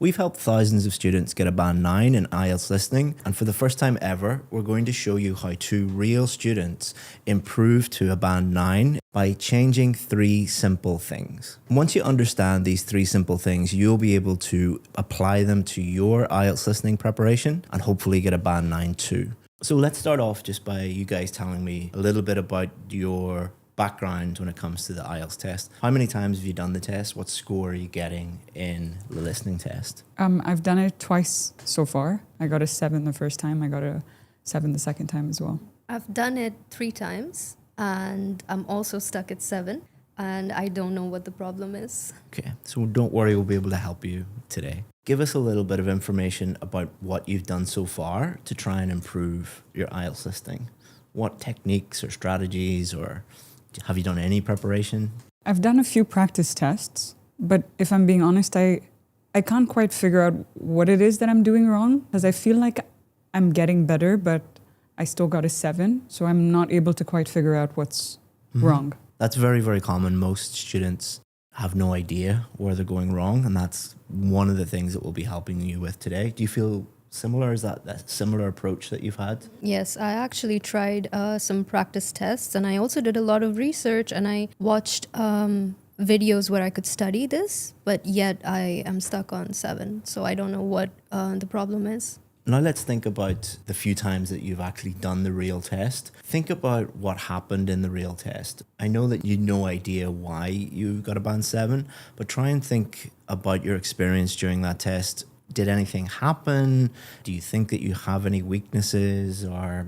We've helped thousands of students get a band 9 in IELTS Listening, and for the first time ever, we're going to show you how 2 real students improved to a band 9 by changing 3 simple things. Once you understand these 3 simple things, you'll be able to apply them to your IELTS Listening preparation and hopefully get a band 9 too. So let's start off just by you guys telling me a little bit about your background when it comes to the IELTS test. How many times have you done the test? What score are you getting in the listening test? I've done it twice so far. I got a 7 the first time. I got a 7 the second time as well. I've done it 3 times and I'm also stuck at 7 and I don't know what the problem is. Okay, so don't worry, we'll be able to help you today. Give us a little bit of information about what you've done so far to try and improve your IELTS listening. What techniques or strategies, or have you done any preparation? I've done a few practice tests, but if I'm being honest, I can't quite figure out what it is that I'm doing wrong, because I feel like I'm getting better, but I still got a 7, so I'm not able to quite figure out what's wrong. That's very, very common. Most students have no idea where they're going wrong, and that's one of the things that we'll be helping you with today. Do you feel similar? Is that similar approach that you've had? Yes, I actually tried some practice tests and I also did a lot of research and I watched videos where I could study this, but yet I am stuck on 7. So I don't know what the problem is. Now let's think about the few times that you've actually done the real test. Think about what happened in the real test. I know that you had no idea why you got a band 7, but try and think about your experience during that test. Did anything happen? Do you think that you have any weaknesses or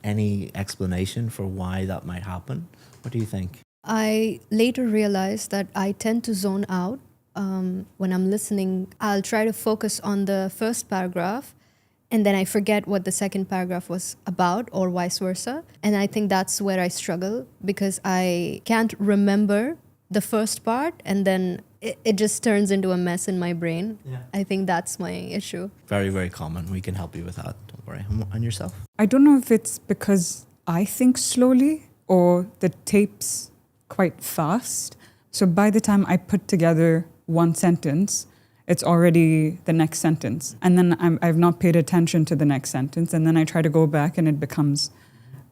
any explanation for why that might happen? What do you think? I later realized that I tend to zone out when I'm listening. I'll try to focus on the first paragraph and then I forget what the second paragraph was about, or vice versa. And I think that's where I struggle because I can't remember the first part and then it just turns into a mess in my brain. Yeah. I think that's my issue. Very, very common. We can help you with that. Don't worry. And yourself? I don't know if it's because I think slowly or the tape's quite fast. So by the time I put together one sentence, it's already the next sentence. And then I've not paid attention to the next sentence. And then I try to go back and it becomes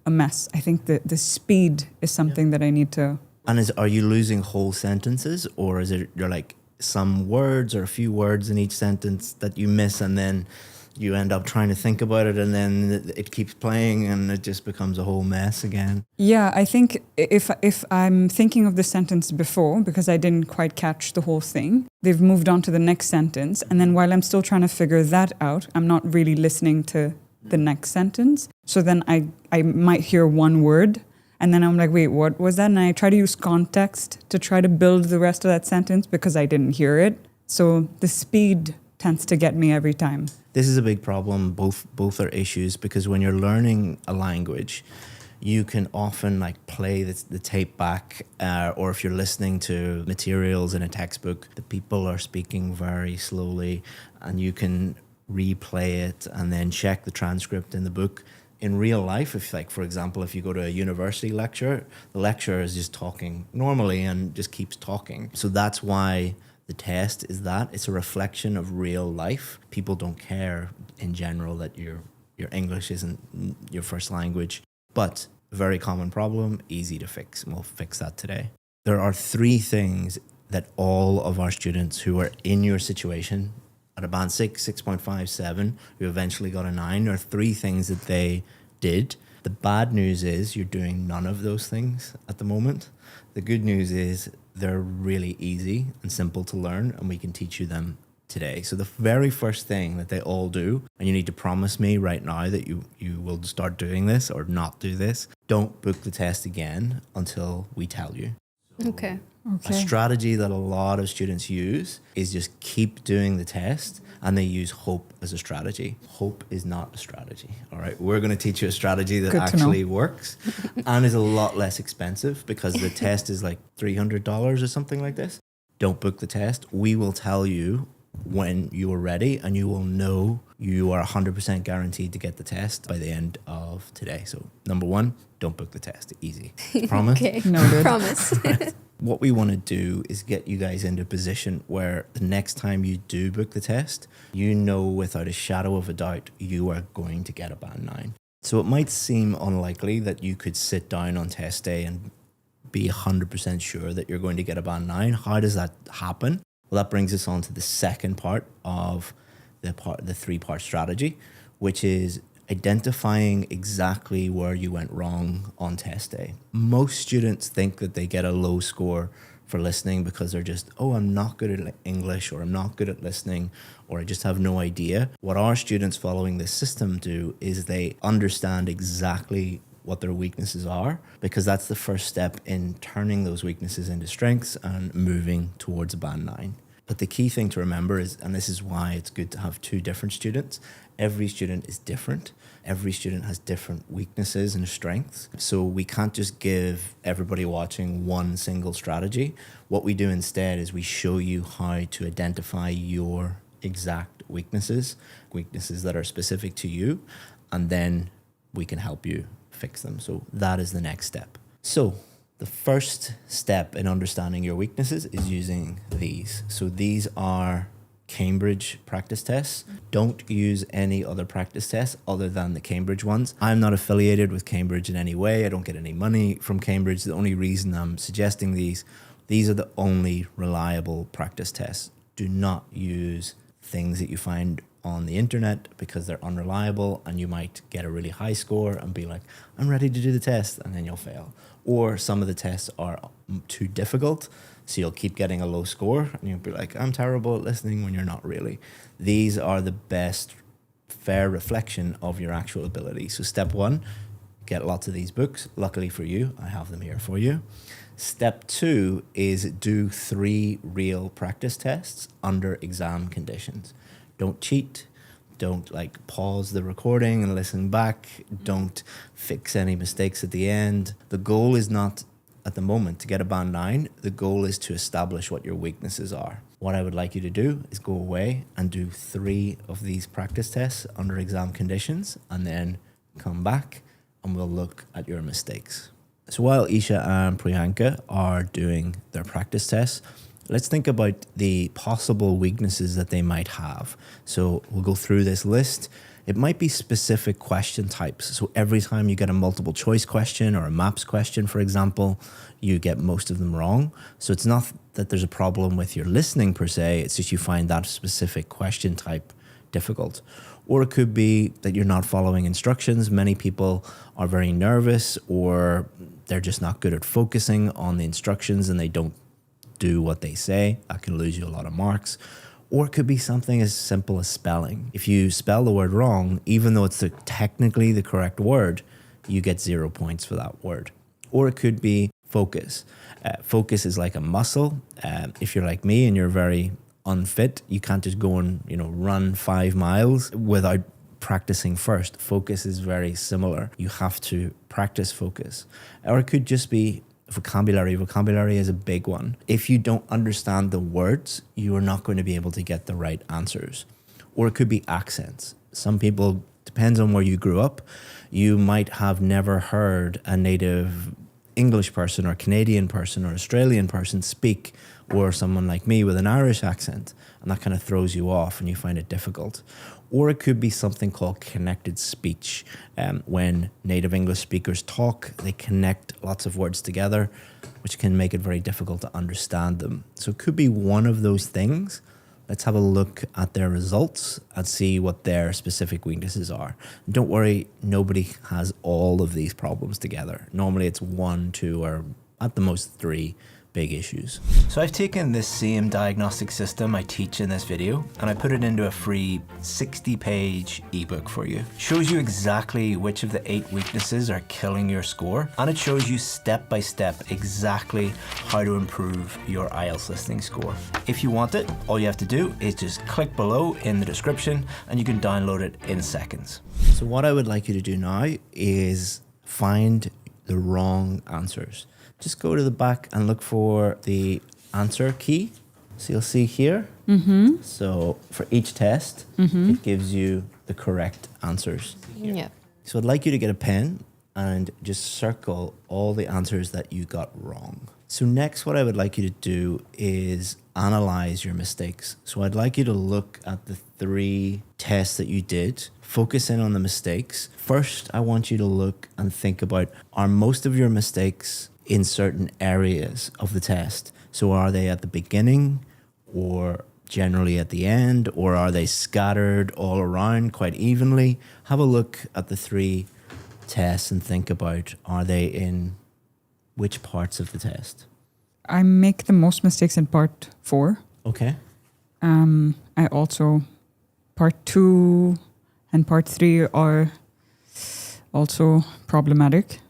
a mess. I think the speed is something that I need to... And are you losing whole sentences, or is it you're like some words or a few words in each sentence that you miss and then you end up trying to think about it and then it keeps playing and it just becomes a whole mess again? Yeah, I think if I'm thinking of the sentence before, because I didn't quite catch the whole thing, they've moved on to the next sentence. And then while I'm still trying to figure that out, I'm not really listening to the next sentence. So then I might hear one word. And then I'm like, wait, what was that? And I try to use context to try to build the rest of that sentence because I didn't hear it. So the speed tends to get me every time. This is a big problem. Both are issues because when you're learning a language, you can often like play the tape back, or if you're listening to materials in a textbook, the people are speaking very slowly and you can replay it and then check the transcript in the book. In real life, if like, for example, if you go to a university lecture, the lecturer is just talking normally and just keeps talking. So that's why the test is that. It's a reflection of real life. People don't care in general that your English isn't your first language, but a very common problem, easy to fix, and we'll fix that today. There are 3 things that all of our students who are in your situation at a band 6, 6.5, 7, who eventually got a 9, there are 3 things that they did. The bad news is you're doing none of those things at the moment. The good news is they're really easy and simple to learn, and we can teach you them today. So the very first thing that they all do, and you need to promise me right now that you will start doing this or not do this, don't book the test again until we tell you. Okay. A strategy that a lot of students use is just keep doing the test, and they use hope as a strategy. Hope is not a strategy, all right? We're going to teach you a strategy that actually works and is a lot less expensive because the test is like $300 or something like this. Don't book the test. We will tell you when you are ready, and you will know you are 100% guaranteed to get the test by the end of today. So number 1, don't book the test. Easy. Promise? Okay. Noted. Promise. What we want to do is get you guys into a position where the next time you do book the test, you know without a shadow of a doubt you are going to get a band 9. So it might seem unlikely that you could sit down on test day and be 100% sure that you're going to get a band 9. How does that happen? Well, that brings us on to the second part of the 3-part strategy, which is identifying exactly where you went wrong on test day. Most students think that they get a low score for listening because they're just, I'm not good at English, or I'm not good at listening, or I just have no idea. What our students following this system do is they understand exactly what their weaknesses are, because that's the first step in turning those weaknesses into strengths and moving towards a band 9. But the key thing to remember is, and this is why it's good to have 2 different students, every student is different. Every student has different weaknesses and strengths. So we can't just give everybody watching one single strategy. What we do instead is we show you how to identify your exact weaknesses that are specific to you, and then we can help you fix them. So that is the next step. So the first step in understanding your weaknesses is using these. So these are Cambridge practice tests. Don't use any other practice tests other than the Cambridge ones. I'm not affiliated with Cambridge in any way. I don't get any money from Cambridge. The only reason I'm suggesting these are the only reliable practice tests. Do not use things that you find on the internet, because they're unreliable and you might get a really high score and be like, I'm ready to do the test, and then you'll fail. Or some of the tests are too difficult, so you'll keep getting a low score and you'll be like, I'm terrible at listening, when you're not really. These are the best fair reflection of your actual ability. So step 1, get lots of these books. Luckily for you, I have them here for you. Step 2 is do 3 real practice tests under exam conditions. Don't cheat. Don't pause the recording and listen back. Don't fix any mistakes at the end. The goal is not at the moment to get a band 9. The goal is to establish what your weaknesses are. What I would like you to do is go away and do 3 of these practice tests under exam conditions, and then come back and we'll look at your mistakes. So while Isha and Priyanka are doing their practice tests, let's think about the possible weaknesses that they might have. So we'll go through this list. It might be specific question types. So every time you get a multiple choice question or a maps question, for example, you get most of them wrong. So it's not that there's a problem with your listening per se, it's just you find that specific question type difficult. Or it could be that you're not following instructions. Many people are very nervous, or they're just not good at focusing on the instructions and they don't do what they say. That can lose you a lot of marks. Or it could be something as simple as spelling. If you spell the word wrong, even though it's technically the correct word, you get 0 points for that word. Or it could be focus. Focus is like a muscle. If you're like me and you're very unfit, you can't just go and run 5 miles without practicing first. Focus is very similar. You have to practice focus. Or it could just be vocabulary. Vocabulary is a big one. If you don't understand the words, you are not going to be able to get the right answers. Or it could be accents. Some people, depends on where you grew up, you might have never heard a native English person or Canadian person or Australian person speak, or someone like me with an Irish accent, and that kind of throws you off and you find it difficult. Or it could be something called connected speech. When native English speakers talk, they connect lots of words together, which can make it very difficult to understand them. So it could be one of those things. Let's have a look at their results and see what their specific weaknesses are. Don't worry, nobody has all of these problems together. Normally it's 1, 2, or at the most 3 big issues. So I've taken this same diagnostic system I teach in this video and I put it into a free 60-page ebook for you. It shows you exactly which of the 8 weaknesses are killing your score, and it shows you step by step exactly how to improve your IELTS listening score. If you want it, all you have to do is just click below in the description and you can download it in seconds. So what I would like you to do now is find the wrong answers. Just go to the back and look for the answer key. So you'll see here. So for each test, it gives you the correct answers. Yeah. So I'd like you to get a pen and just circle all the answers that you got wrong. So next, what I would like you to do is analyze your mistakes. So I'd like you to look at the 3 tests that you did, focus in on the mistakes. First, I want you to look and think about, are most of your mistakes in certain areas of the test? So are they at the beginning or generally at the end, or are they scattered all around quite evenly? Have a look at the 3 tests and think about, are they in which parts of the test? I make the most mistakes in part 4. Okay. I also, part 2 and part 3 are also problematic,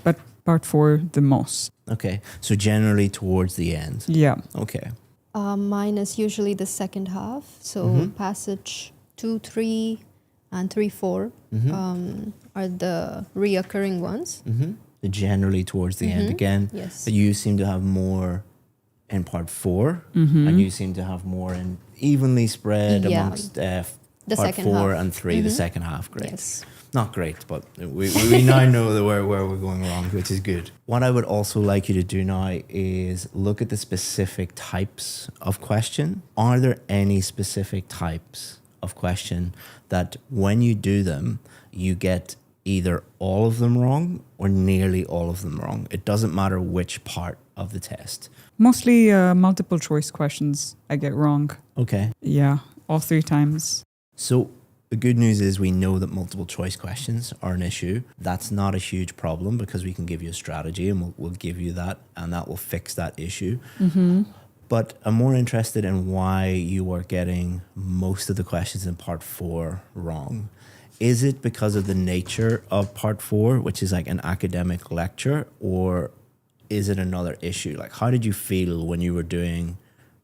but part 4 the most. Okay. So generally towards the end. Yeah. Okay. Mine is usually the second half. So passage 2, 3, and 3, 4 are the reoccurring ones. Generally towards the end again. Yes. But you seem to have more in part 4, and you seem to have more in evenly spread amongst The part second 4 half. and 3, the second half. Great. Yes. Not great, but we now know that where we're going wrong, which is good. What I would also like you to do now is look at the specific types of question. Are there any specific types of question that when you do them, you get either all of them wrong or nearly all of them wrong? It doesn't matter which part of the test. Mostly multiple choice questions I get wrong. Okay. Yeah, all 3 times. So the good news is we know that multiple choice questions are an issue. That's not a huge problem because we can give you a strategy and we'll give you that, and that will fix that issue. But I'm more interested in why you are getting most of the questions in part 4 wrong. Is it because of the nature of part 4, which is like an academic lecture, or is it another issue? Like, how did you feel when you were doing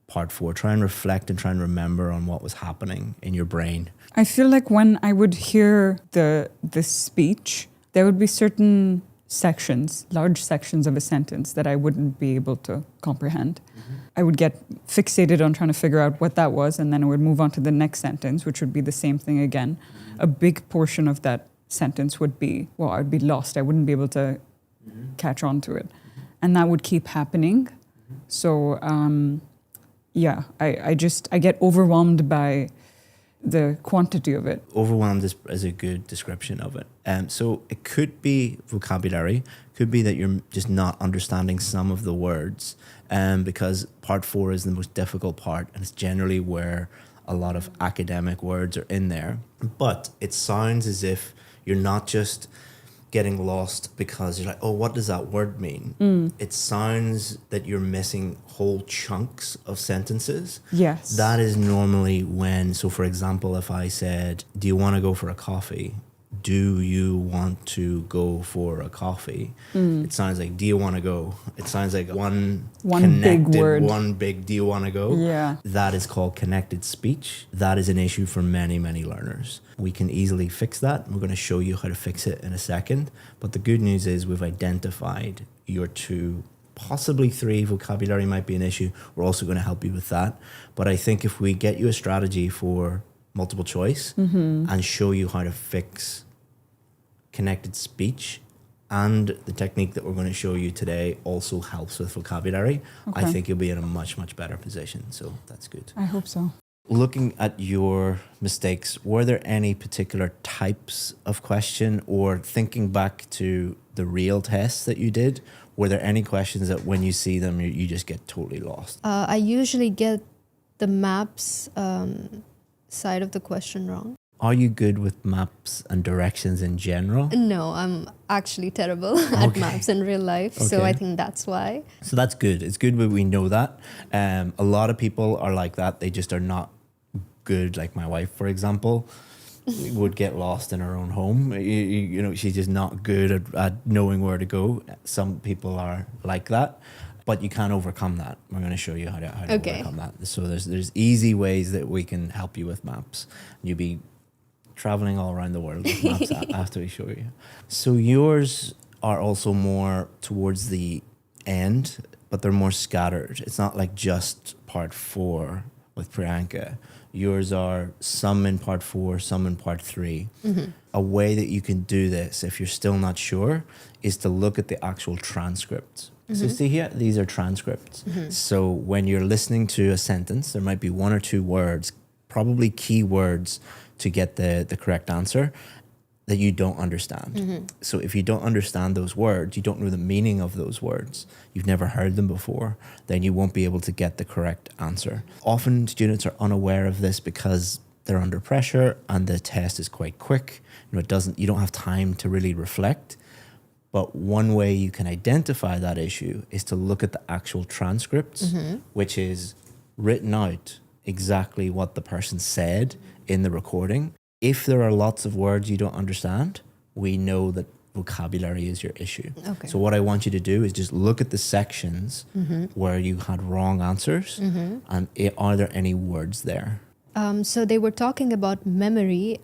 part 4? Try and reflect and try and remember on what was happening in your brain. I feel like when I would hear the speech, there would be certain sections, large sections of a sentence that I wouldn't be able to comprehend. I would get fixated on trying to figure out what that was, and then I would move on to the next sentence, which would be the same thing again. A big portion of that sentence would be, well, I'd be lost. I wouldn't be able to catch on to it. And that would keep happening. So, I get overwhelmed by the quantity of it. Overwhelmed is a good description of it. So it could be vocabulary, could be that you're just not understanding some of the words, because part 4 is the most difficult part, and it's generally where a lot of academic words are in there. But it sounds as if you're not just getting lost because you're like, oh, what does that word mean? It sounds that you're missing whole chunks of sentences. Yes. That is normally when, so for example, if I said, do you want to go for a coffee? Do you want to go for a coffee? It sounds like, do you want to go? It sounds like one big word. One big, do you want to go? Yeah. That is called connected speech. That is an issue for many, many learners. We can easily fix that. We're going to show you how to fix it in a second. But the good news is we've identified your 2, possibly 3, vocabulary might be an issue. We're also going to help you with that. But I think if we get you a strategy for multiple choice and show you how to fix connected speech, and the technique that we're going to show you today also helps with vocabulary, I think you'll be in a much, much better position. So that's good. I hope so. Looking at your mistakes, were there any particular types of question, or thinking back to the real tests that you did, were there any questions that when you see them, you just get totally lost? I usually get the maps side of the question wrong. Are you good with maps and directions in general? No, I'm actually terrible at maps in real life. So Okay. I think that's why. So that's good. It's good when we know that. A lot of people are like that. They just are not good. Like my wife, for example, would get lost in her own home. You know, she's just not good at knowing where to go. Some people are like that, but you can overcome that. We're going to show you how to overcome that. So there's easy ways that we can help you with maps. You'll be traveling all around the world with maps after we show you. So yours are also more towards the end, but they're more scattered. It's not like just part 4 with Priyanka. Yours are some in part 4, some in part 3. A way that you can do this, if you're still not sure, is to look at the actual transcript So see here, these are transcripts. So when you're listening to a sentence, there might be one or two words, probably key words to get the correct answer that you don't understand. So if you don't understand those words, you don't know the meaning of those words, you've never heard them before, then you won't be able to get the correct answer. Often students are unaware of this because they're under pressure and the test is quite quick. You know, you don't have time to really reflect. But one way you can identify that issue is to look at the actual transcripts, which is written out exactly what the person said in the recording. If there are lots of words you don't understand, we know that vocabulary is your issue. Okay. So what I want you to do is just look at the sections where you had wrong answers and are there any words there? So they were talking about memory.